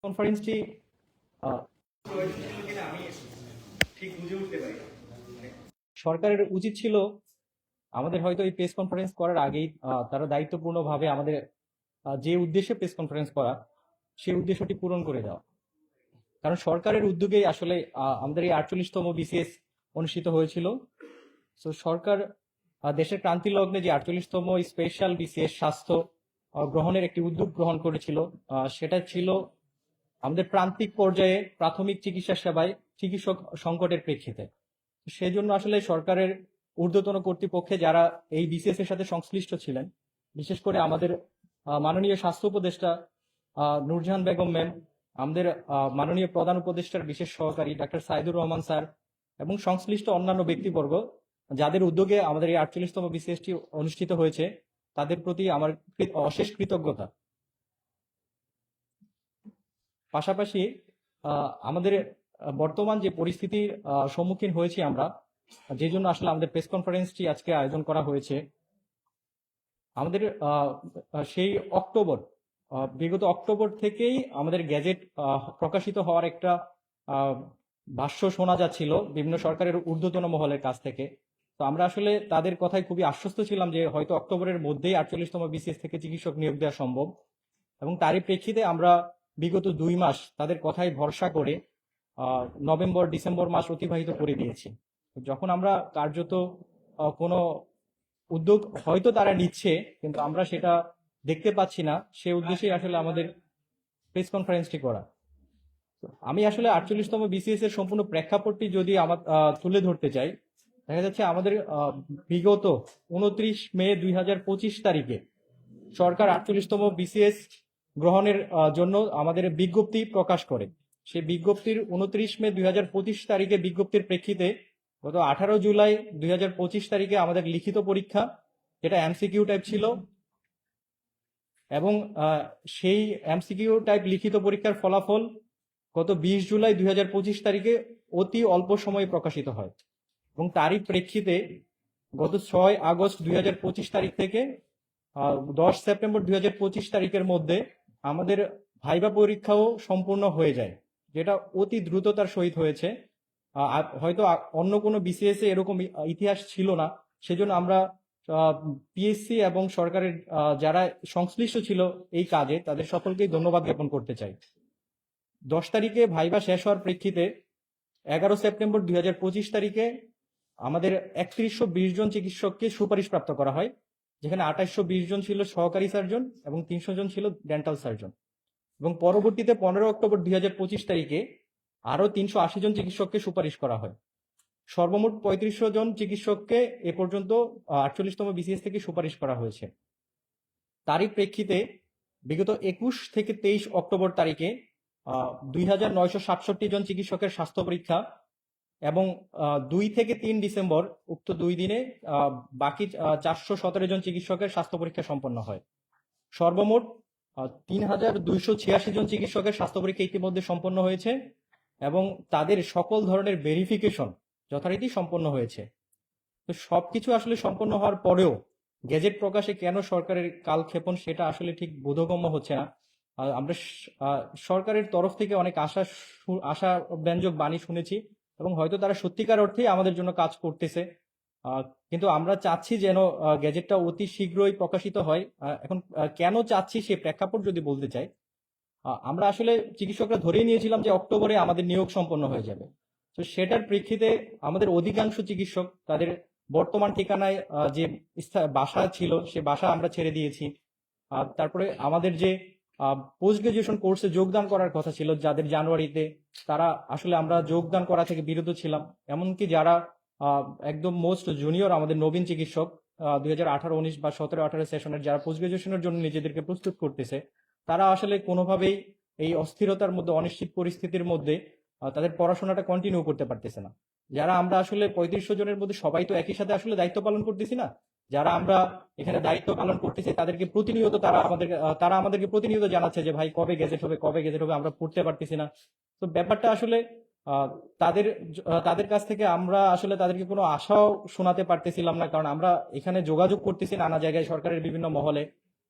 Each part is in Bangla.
কনফারেন্সটি সরকারের উচিত ছিল আমাদের হয়তো এই প্রেস কনফারেন্স করার আগেই তারা দায়িত্বপূর্ণভাবে আমাদের যে উদ্দেশ্যে প্রেস কনফারেন্স করা সেই উদ্দেশ্যটি পূরণ করে দেওয়া। কারণ সরকারের উদ্যোগেই আসলে আমাদের এই 48তম বিসিএস অনুষ্ঠিত হয়েছিল। তো সরকার দেশের ক্রান্তি লগ্নে যে 48তম স্পেশাল বিসিএস স্বাস্থ্য গ্রহণের একটি উদ্যোগ গ্রহণ করেছিল, সেটা ছিল আমাদের প্রান্তিক পর্যায়ে প্রাথমিক চিকিৎসা সেবায় চিকিৎসক সংকটের প্রেক্ষিতে। সেই জন্য আসলে সরকারের ঊর্ধ্বতন কর্তৃপক্ষে যারা এই বিসিএস এর সাথে সংশ্লিষ্ট ছিলেন, বিশেষ করে আমাদের মাননীয় স্বাস্থ্য উপদেষ্টা নূরজাহান বেগম ম্যাম, আমাদের মাননীয় প্রধান উপদেষ্টার বিশেষ সহকারী ডাক্তার সাইদুর রহমান স্যার এবং সংশ্লিষ্ট অন্যান্য ব্যক্তিবর্গ যাদের উদ্যোগে আমাদের এই 48তম বিসিএসটি অনুষ্ঠিত হয়েছে, তাদের প্রতি আমার অশেষ কৃতজ্ঞতা। পাশাপাশি আমাদের বর্তমান যে পরিস্থিতির সম্মুখীন হয়েছি আমরা, যে জন্য আসলে আমাদের প্রেস কনফারেন্সটি আজকে আয়োজন করা হয়েছে, আমাদের সেই বিগত অক্টোবর থেকেই আমাদের গ্যাজেট প্রকাশিত হওয়ার একটা ভাষ্য শোনা যাচ্ছিল বিভিন্ন সরকারের ঊর্ধ্বতন মহলের কাছ থেকে। তো আমরা আসলে তাদের কথায় খুবই আশ্বস্ত ছিলাম যে হয়তো অক্টোবরের মধ্যেই 48তম বিসিএস থেকে চিকিৎসক নিয়োগ দেওয়া সম্ভব, এবং তারই প্রেক্ষিতে আমরা বিগত 2 মাস তাদের কথায় ভরসা করে নভেম্বর ডিসেম্বর মাস অতিবাহিত করে দিয়েছি। যখন আমরা কার্যত কোনো উদ্যোগ হয়তো তারা নিচ্ছে কিন্তু আমরা সেটা দেখতে পাচ্ছি না, সে উদ্দেশ্যেই আসলে আমাদের প্রেস কনফারেন্সটি করা। আমি আসলে 48তম বিসিএস এর সম্পূর্ণ প্রেক্ষাপটটি যদি আমার তুলে ধরতে চাই, দেখা যাচ্ছে আমাদের বিগত 29 মে 2025 তারিখে সরকার 48তম বিসিএস গ্রহণের জন্য আমাদের বিজ্ঞপ্তি প্রকাশ করে। সেই বিজ্ঞপ্তির 29 মে 2025 তারিখে বিজ্ঞপ্তির প্রেক্ষিতে গত 18 জুলাই 2025 তারিখে আমাদের লিখিত পরীক্ষা, যেটা এমসিকিউ টাইপ ছিল, এবং সেই এমসিকিউ টাইপ লিখিত পরীক্ষার ফলাফল গত 20 জুলাই 2025 তারিখে অতি অল্প সময়ে প্রকাশিত হয়। এবং তারই প্রেক্ষিতে গত 6 আগস্ট 2025 তারিখ থেকে 10 সেপ্টেম্বর 2025 তারিখের মধ্যে আমাদের ভাইবা পরীক্ষাও সম্পূর্ণ হয়ে যায়, যেটা অতি দ্রুততার সহিত হয়েছে। হয়তো অন্য কোনো বিসিএস এ এরকম ইতিহাস ছিল না। সেজন্য আমরা পিএসসি এবং সরকারের যারা সংশ্লিষ্ট ছিল এই কাজে, তাদের সকলকেই ধন্যবাদ জ্ঞাপন করতে চাই। 10 তারিখে ভাইবা শেষ হওয়ার প্রেক্ষিতে 11 সেপ্টেম্বর 2025 তারিখে আমাদের 3120 জন চিকিৎসককে সুপারিশ প্রাপ্ত করা হয়, যেখানে 2820 জন ছিল সহকারী সার্জন এবং 300 জন ছিল ডেন্টাল সার্জন। এবং পরবর্তীতে 15 অক্টোবর 2025 তারিখে আরো 380 জন চিকিৎসককে সুপারিশ করা হয়। সর্বমোট 3500 জন চিকিৎসককে এ পর্যন্ত 48তম বিসিএস থেকে সুপারিশ করা হয়েছে। তারই প্রেক্ষিতে বিগত 21 থেকে 23 অক্টোবর তারিখে 2967 জন চিকিৎসকের স্বাস্থ্য পরীক্ষা, এবং 2 থেকে 3 ডিসেম্বর উক্ত 2 দিনে বাকি 417 জন চিকিৎসকের স্বাস্থ্য পরীক্ষা সম্পন্ন হয়। সর্বমোট 3286 জন চিকিৎসকের স্বাস্থ্য পরীক্ষা ইতিমধ্যে সম্পন্ন হয়েছে, এবং তাদের সকল ধরনের ভেরিফিকেশন যথারীতি সম্পন্ন হয়েছে। তো সবকিছু আসলে সম্পন্ন হওয়ার পরেও গেজেট প্রকাশে কেন সরকারের কালক্ষেপণ, সেটা আসলে ঠিক বোধগম্য হচ্ছে না। আমরা সরকারের তরফ থেকে অনেক আশাব্যঞ্জক বাণী শুনেছি, এবং হয়তো তারা সত্যিকার অর্থেই আমাদের জন্য কাজ করতেছে, কিন্তু আমরা চাচ্ছি যেন গেজেটটা অতি শীঘ্রই প্রকাশিত হয়। এখন কেন চাচ্ছি সে প্রেক্ষাপট যদি বলতে চাই, আমরা আসলে চিকিৎসকরা ধরেই নিয়েছিলাম যে অক্টোবরে আমাদের নিয়োগ সম্পন্ন হয়ে যাবে। তো সেটার প্রেক্ষিতে আমাদের অধিকাংশ চিকিৎসক তাদের বর্তমান ঠিকানায় যে বাসা ছিল সে বাসা আমরা ছেড়ে দিয়েছি। তারপরে আমাদের যে পোস্ট গ্রাজুয়েশন কোর্সে যোগদান করার কথা ছিল যাদের জানুয়ারিতে, তারা আসলে আমরা যোগদান করা থেকে বিরত ছিলাম। এমনকি যারা একদম মোস্ট জুনিয়র আমাদের নবীন চিকিৎসক 2018-19 বা 17-18 সেশনের যারা পোস্ট গ্রাজুয়েশনের জন্য নিজেদেরকে প্রস্তুত করতেছে, তারা আসলে কোনোভাবেই এই অস্থিরতার মধ্যে, অনিশ্চিত পরিস্থিতির মধ্যে তাদের পড়াশোনাটা কন্টিনিউ করতে পারতেছে না। যারা আমরা আসলে 3500 জনের মধ্যে সবাই তো একই সাথে আসলে দায়িত্ব পালন করতেছি না। যারা আমরা এখানে দায়িত্ব পালন করতেছি তাদেরকে প্রতিনিয়ত তারা আমাদেরকে প্রতিনিয়ত জানাচ্ছে যে ভাই কবে গেজেট হবে, কবে গেজেট হবে, আমরা পড়তে পারতেছি না। তো ব্যাপারটা আসলে তাদের কাছ থেকে আমরা আসলে তাদেরকে কোনো আশাও শোনাতে পারতেছিলাম না, কারণ আমরা এখানে যোগাযোগ করতেছি নানা জায়গায় সরকারের বিভিন্ন মহলে।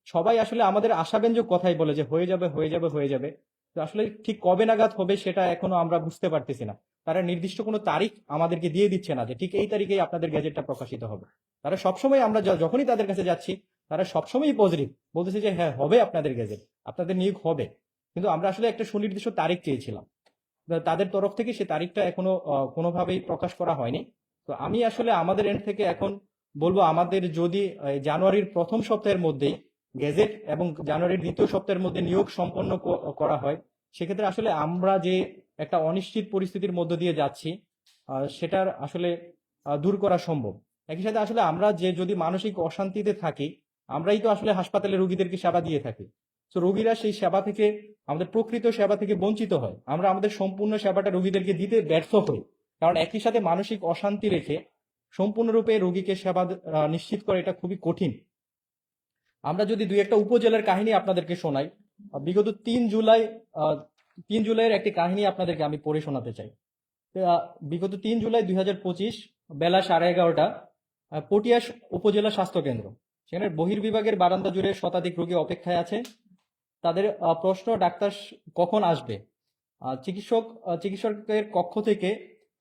সবাই আসলে আমাদের আশাব্যঞ্জক কথাই বলে যে হয়ে যাবে হয়ে যাবে হয়ে যাবে, তো আসলে ঠিক কবে নাগাদ হবে সেটা এখনো আমরা বুঝতে পারতেছি না। তারা নির্দিষ্ট কোনো তারিখ আমাদেরকে দিয়ে দিচ্ছে না যে ঠিক এই তারিখেই আপনাদের গ্যাজেটটা প্রকাশিত হবে। তারা সবসময় আমরা যখনই তাদের কাছে যাচ্ছি তারা সবসময়ই পজিটিভ বলতেছে যে হ্যাঁ হবে আপনাদের গ্যাজেট, আপনাদের নিয়োগ হবে। কিন্তু আমরা আসলে একটা সুনির্দিষ্ট তারিখ চেয়েছিলাম, তাদের তরফ থেকে সে তারিখটা এখনো কোনোভাবেই প্রকাশ করা হয়নি। তো আমি আসলে আমাদের এন্ড থেকে এখন বলবো, আমাদের যদি জানুয়ারির প্রথম সপ্তাহের মধ্যেই গেজেট এবং জানুয়ারির দ্বিতীয় সপ্তাহের মধ্যে নিয়োগ সম্পন্ন করা হয়, সেক্ষেত্রে আসলে আমরা যে একটা অনিশ্চিত পরিস্থিতির মধ্য দিয়ে যাচ্ছি সেটার আসলে দূর করা সম্ভব। একই সাথে আসলে আমরা যে যদি মানসিক অশান্তিতে থাকি, আমরাই তো আসলে হাসপাতালে রোগীদেরকে সেবা দিয়ে থাকি। তো রোগীরা সেই সেবা থেকে, আমাদের প্রকৃত সেবা থেকে বঞ্চিত হয়। আমরা আমাদের সম্পূর্ণ সেবাটা রোগীদেরকে দিতে ব্যর্থ হই, কারণ একই সাথে মানসিক অশান্তি রেখে সম্পূর্ণরূপে রোগীকে সেবা নিশ্চিত করা এটা খুবই কঠিন। আমরা যদি দুই একটা উপজেলার কাহিনী আপনাদেরকে শোনাই, বিগত 3 জুলাই 3 জুলাইয়ের একটি কাহিনী আপনাদেরকে আমি পড়ে শোনাতে চাই। বিগত 3 জুলাই 2025 বেলা 11:30 পটিয়া উপজেলা স্বাস্থ্য কেন্দ্র, সেখানে বহির্বিভাগের বারান্দা জুড়ে শতাধিক রোগী অপেক্ষায় আছে। তাদের প্রশ্ন, ডাক্তার কখন আসবে? চিকিৎসকের কক্ষ থেকে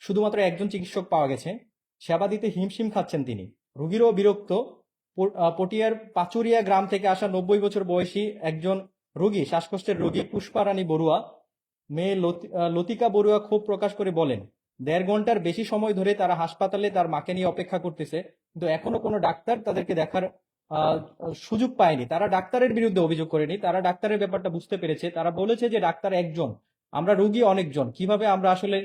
শুধুমাত্র একজন চিকিৎসক পাওয়া গেছে। সেবা দিতে হিমশিম খাচ্ছেন তিনি। রোগীরও বিরক্ত। পটিয়ার পাচুরিয়া গ্রাম থেকে আসা 90 বছর বয়সী একজন রোগী, শ্বাসকষ্টের রোগী পুষ্পা রানী বড়ুয়া, মেয়ে লতিকা বড়ুয়া ক্ষোভ প্রকাশ করে বলেন, 1.5 ঘন্টার বেশি সময় ধরে তারা হাসপাতালে তার মাকে নিয়ে অপেক্ষা করতেছে, কিন্তু এখনো কোনো ডাক্তার তাদেরকে দেখার সুযোগ পায়নি। তারা ডাক্তারের বিরুদ্ধে অভিযোগ করেনি, তারা ডাক্তারের ব্যাপারটা বুঝতে পেরেছে। তারা বলেছে যে ডাক্তার একজন, আমরা রোগী অনেকজন, কিভাবে আমরা আসলে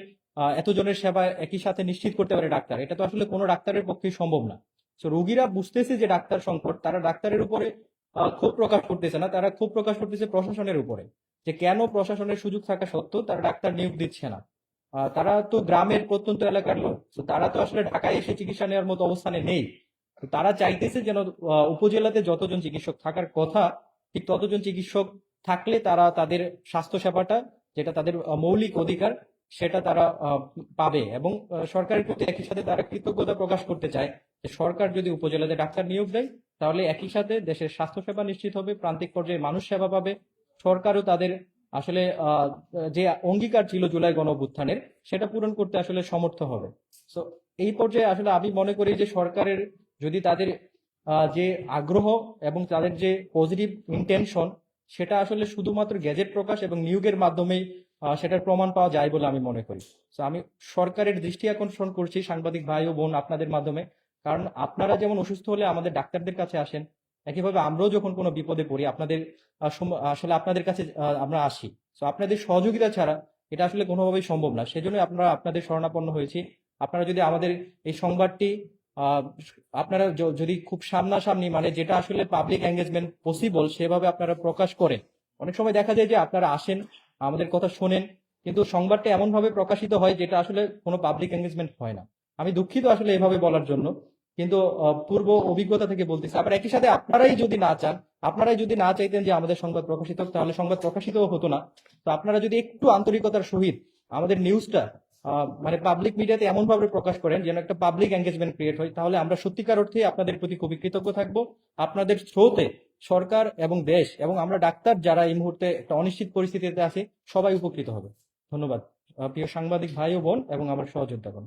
এতজনের সেবা একই সাথে নিশ্চিত করতে পারি ডাক্তার? এটা তো আসলে কোনো ডাক্তারের পক্ষে সম্ভব না। তো রোগীরা বুঝতেছে যে ডাক্তার সংকট, তারা ডাক্তারের উপরে ক্ষোভ প্রকাশ করতেছে না, তারা ক্ষোভ প্রকাশ করতেছে প্রশাসনের উপরে, যে কেন প্রশাসনের সুযোগ থাকা সত্ত্বেও তারা ডাক্তার নিয়োগ দিচ্ছে না। তারা তো গ্রামের প্রত্যন্ত এলাকার লোক, তো তারা তো আসলে ঢাকায় এসে চিকিৎসা নেওয়ার মতো অবস্থানে নেই। তো তারা চাইতেছে যেন উপজেলাতে যতজন চিকিৎসক থাকার কথা, ঠিক ততজন চিকিৎসক থাকলে তারা তাদের স্বাস্থ্য সেবাটা, যেটা তাদের মৌলিক অধিকার, সেটা তারা পাবে। এবং সরকারের প্রতি একই সাথে তারা কৃতজ্ঞতা প্রকাশ করতে চায় যে সরকার যদি উপজেলাতে ডাক্তার নিয়োগ দেয়, তাহলে একই সাথে দেশের স্বাস্থ্য সেবা নিশ্চিত হবে, প্রান্তিক পর্যায়ে মানুষ সেবা পাবে। সরকারও তাদের আসলে যে অঙ্গীকার ছিল জুলাই গণ অভ্যুত্থানের, সেটা পূরণ করতে আসলে সমর্থ হবে। তো এই পর্যায়ে আসলে আমি মনে করি যে সরকারের যদি তাদের যে আগ্রহ এবং তাদের যে পজিটিভ ইন্টেনশন, সেটা আসলে শুধুমাত্র গ্যাজেট প্রকাশ এবং নিয়োগের মাধ্যমেই সেটার প্রমাণ পাওয়া যায় বলে আমি মনে করি। তো আমি সরকারের দৃষ্টি আকর্ষণ করছি সাংবাদিক ভাই ও বোন আপনাদের মাধ্যমে, কারণ আপনারা যেমন অসুস্থ হলে আমাদের ডাক্তারদের কাছে আসেন, একইভাবে আমরাও যখন কোনো বিপদে পড়ি আপনাদের আসলে আপনাদের কাছে আমরা আসি। তো আপনাদের সহযোগিতা ছাড়া এটা আসলে কোনোভাবেই সম্ভব না। সেজন্য আমরা আপনাদের শরণাপন্ন হয়েছি। আপনারা যদি আমাদের এই সংবাদটি আহ, আপনারা যদি খুব সামনাসামনি, মানে যেটা আসলে পাবলিক এঙ্গেজমেন্ট পসিবল, সেভাবে আপনারা প্রকাশ করেন। অনেক সময় দেখা যায় যে আপনারা আসেন, আমাদের কথা শোনেন, কিন্তু সংবাদটা এমন ভাবে প্রকাশিত হয় যেটা আসলে কোনো পাবলিক এঙ্গেজমেন্ট হয় না। আমি দুঃখিত আসলে এভাবে বলার জন্য, কিন্তু পূর্ব অভিজ্ঞতা থেকে বলতেছি। আবার একই সাথে আপনারাই যদি না চাইতেন যে আমাদের সংবাদ প্রকাশিত হোক, তাহলে সংবাদ প্রকাশিত হতো না। তো আপনারা যদি একটু আন্তরিকতার সহিত আমাদের নিউজটা মানে পাবলিক মিডিয়াতে এমন ভাবে প্রকাশ করেন যেন একটা পাবলিক এঙ্গেজমেন্ট ক্রিয়েট হয়, তাহলে আমরা সত্যিকার অর্থে আপনাদের প্রতি খুবই কৃতজ্ঞ থাকবো। আপনাদের থ্রোতে সরকার এবং দেশ এবং আমরা ডাক্তার যারা এই মুহূর্তে একটা অনিশ্চিত পরিস্থিতিতে আছে, সবাই উপকৃত হবে। ধন্যবাদ প্রিয় সাংবাদিক ভাই ও বোন এবং আমার সহযোদ্ধাগণ।